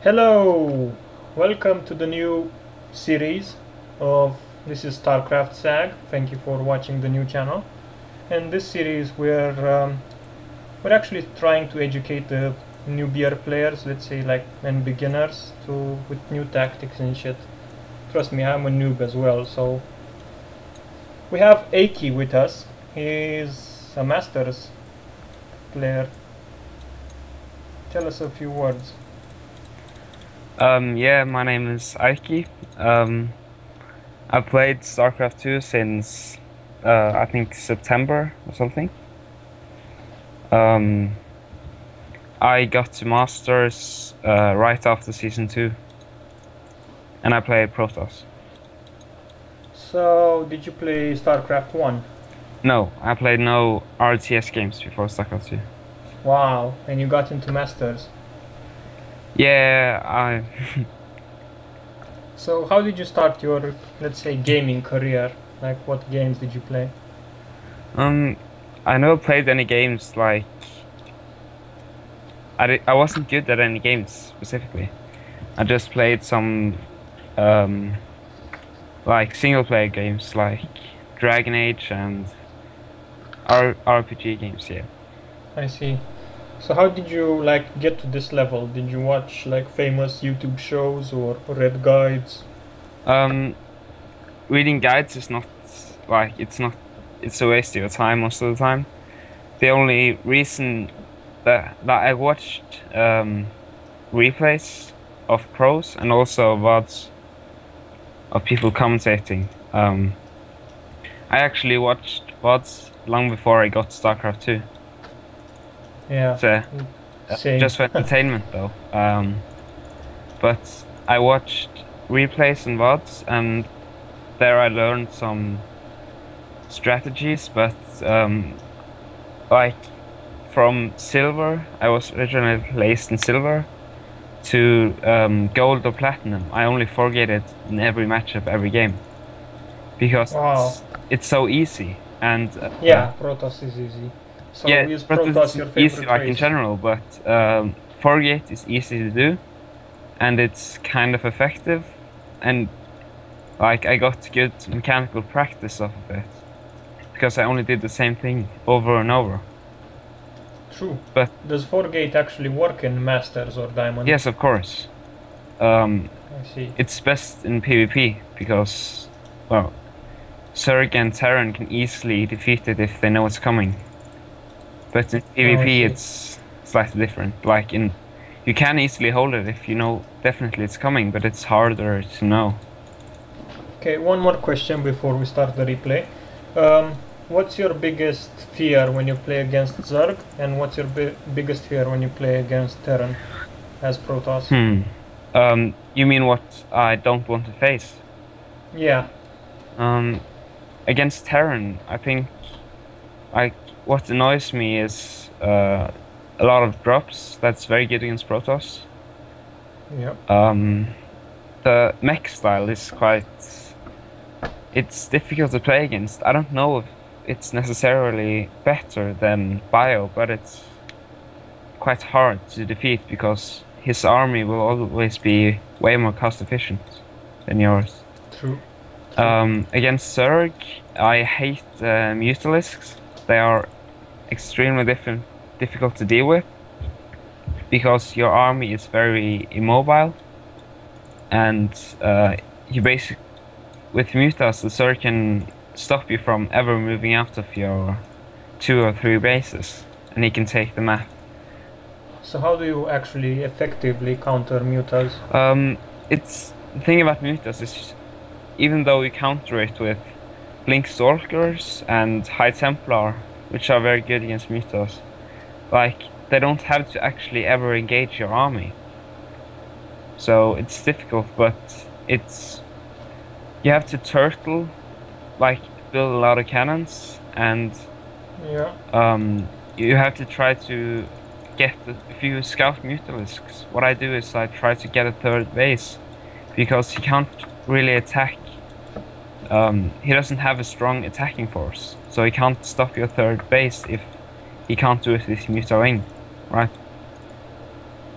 Hello! Welcome to the new series of this is Starcraft SAG. Thank you for watching the new channel. And this series we're actually trying to educate the newbier players, let's say like and beginners with new tactics and shit. Trust me, I'm a noob as well. So we have Eiki with us. He's a Masters player. Tell us a few words. Yeah, my name is Eiki. I played Starcraft 2 since I think September or something. I got to Masters right after Season 2, and I played Protos. So did you play Starcraft 1? No, I played no RTS games before Starcraft 2. Wow, and you got into Masters. Yeah, So how did you start your, let's say, gaming career? Like what games did you play? I never played any games like I wasn't good at any games specifically. I just played some like single player games like Dragon Age and RPG games, yeah. I see. So how did you like get to this level? Did you watch like famous YouTube shows or read guides? Um, Reading guides is not like it's a waste of your time most of the time. The only reason that I watched replays of pros and also VODs of people commentating. I actually watched VODs long before I got StarCraft 2. Yeah, So same. just for entertainment though. But I watched replays and VODs, and there I learned some strategies. But like from silver, I was originally placed in silver, to gold or platinum. I only forget it in every matchup, every game, because Wow. it's so easy. And Yeah, Protoss is easy. So yeah, is Protoss Protoss is your easy favorite like in race? general, but forget is easy to do, and it's kind of effective, and like I got good mechanical practice off of it because I only did the same thing over and over. True. But Does Forgate actually work in Masters or Diamond? yes, of course, um, I see. it's best in PvP because, well, Zerg and Terran can easily defeat it if they know it's coming. But in Oh, I PvP, see. it's slightly different. You can easily hold it if you know definitely it's coming, but it's harder to know. Okay, one more question before we start the replay. Um, what's your biggest fear when you play against Zerg, and what's your biggest fear when you play against Terran as Protoss? You mean what I don't want to face? Yeah, Um, Against Terran, I think like what annoys me is a lot of drops. That's very good against Protoss. yeah, Um, the mech style is quite. It's difficult to play against. I don't know if it's necessarily better than Bio, but it's quite hard to defeat because his army will always be way more cost efficient than yours. true, true. Against Zerg, I hate Mutalisks. They are extremely difficult to deal with because your army is very immobile, and you basically with Mutas, the Zerg can stop you from ever moving out of your 2 or 3 bases, and he can take the map. So how do you actually effectively counter mutas? It's the thing about Mutas is even though you counter it with Blink Stalkers and High Templar, which are very good against Mutas, like they don't have to actually ever engage your army. So it's difficult, but you have to turtle, like build a lot of cannons, and Yeah, you have to try to get if you scout Mutalisks. What I do is I try to get a third base because he can't really attack. He doesn't have a strong attacking force, so he can't stop your third base if he can't do it with Muta Wing, right?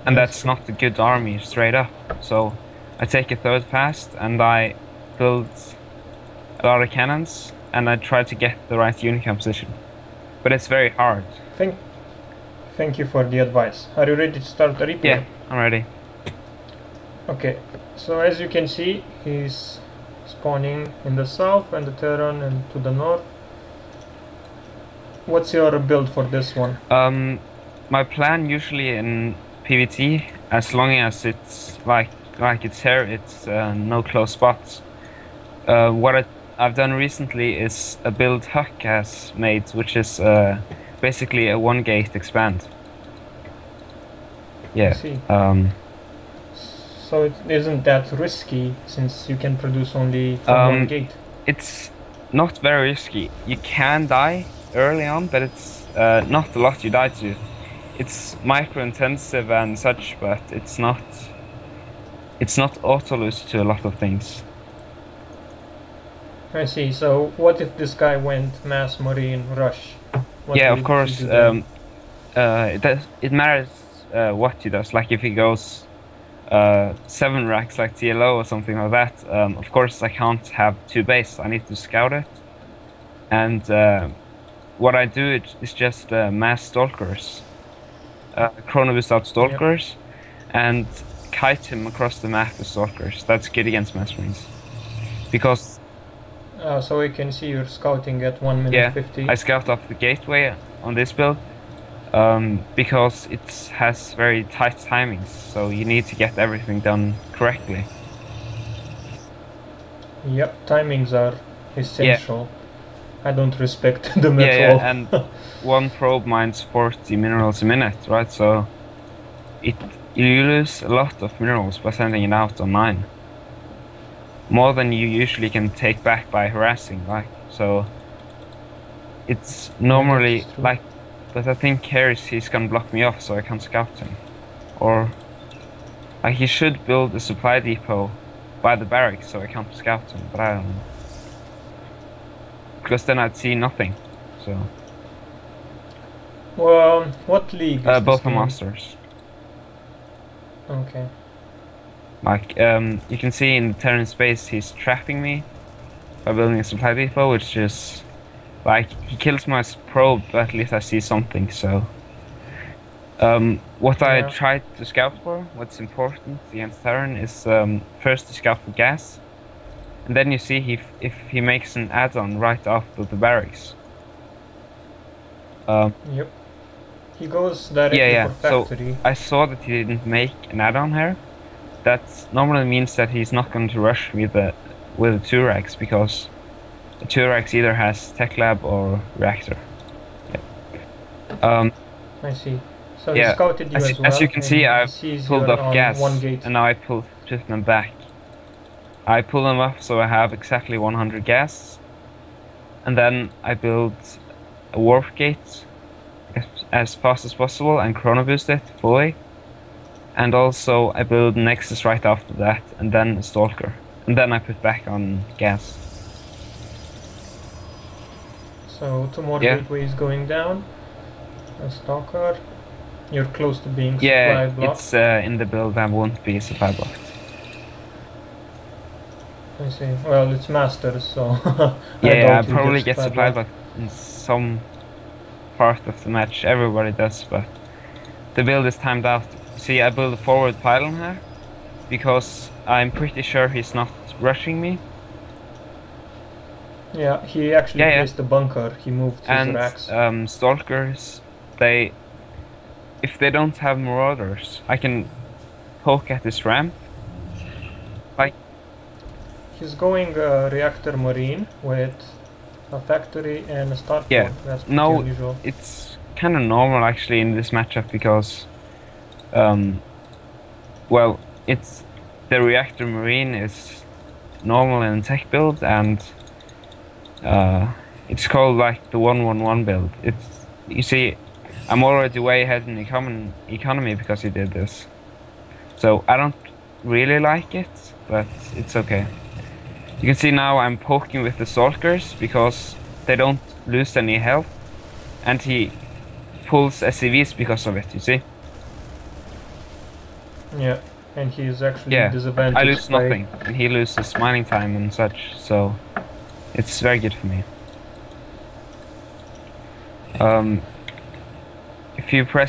And That's that's true. not a good army straight up. So I take a third fast and I build a lot of cannons and I try to get the right unit composition. But it's very hard. Thank, thank you for the advice. Are you ready to start the replay? Yeah, I'm ready. Okay, so as you can see, he's spawning in the south and the Terran and to the north. What's your build for this one? My plan usually in PvT, as long as it's like it's here, it's no close spots. What I've done recently is a build Huck has made, which is basically a one gate expand. I Yeah. see. So it isn't that risky since you can produce only from one gate. It's not very risky. You can die early on, but it's not a lot you die to. It's micro intensive and such, but it's not auto lose to a lot of things. I see. So what if this guy went mass marine rush? Yeah, of course. It matters what he does. Like if he goes 7 racks like TLO or something like that. Of course, I can't have 2 base. I need to scout it. And what I do is just mass stalkers, chrono boost out stalkers, and kite him across the map with stalkers. That's good against mass marines. Because so we can see you're scouting at 1 minute 50. I scout off the gateway on this build. Because it has very tight timings, so you need to get everything done correctly. Yep, timings are essential. I don't respect them at all. Yeah, and one probe mines 40 minerals a minute, right? So you lose a lot of minerals by sending it out on 9. More than you usually can take back by harassing, right? So it's normally like. But I think he's gonna block me off, so I can't scout him. Or like he should build a supply depot by the barracks, so I can't scout him. But I don't know, because then I'd see nothing. So. Well, what league is both this are masters. Okay. Like you can see in the Terran space, he's trapping me by building a supply depot, which is. Like, he kills my probe, but at least I see something, so... what I tried to scout for, what's important against Terran, is first to scout for gas. And then you see if he makes an add-on right after the barracks. Yep. He goes directly for factory. So I saw that he didn't make an add-on here. That normally means that he's not going to rush with the 2 racks, because... The 2 racks either has tech lab or reactor. Yeah. I see. So he scouted you as well. As you can see, I've pulled up gas, gate. and now I shift them back. I pull them up so I have exactly 100 gas, and then I build a warp gate as fast as possible and chrono boost it fully. And also I build Nexus right after that, and then a stalker, and then I put back on gas. So 2 more gateways going down. A stalker. You're close to being supply blocked. It's in the build that won't be supply blocked. I see. Well, it's masters, so... I probably get supply blocked in some part of the match. Everybody does, but the build is timed out. See, I build a forward pylon here, because I'm pretty sure he's not rushing me. Yeah, he actually placed the bunker. He moved his racks. And stalkers, if they don't have marauders, I can poke at this ramp. Like he's going reactor marine with a factory and a start point. That's pretty unusual. It's kind of normal actually in this matchup, because well, it's the reactor marine is normal in tech build, and it's called like the 1-1-1 build. You see, I'm already way ahead in economy because he did this. So I don't really like it, but it's okay. You can see now I'm poking with the stalkers because they don't lose any health, and he pulls SCVs because of it, you see? Yeah, and he is actually Yeah, disadvantaged I lose by... nothing, and he loses mining time and such, so it's very good for me. If you press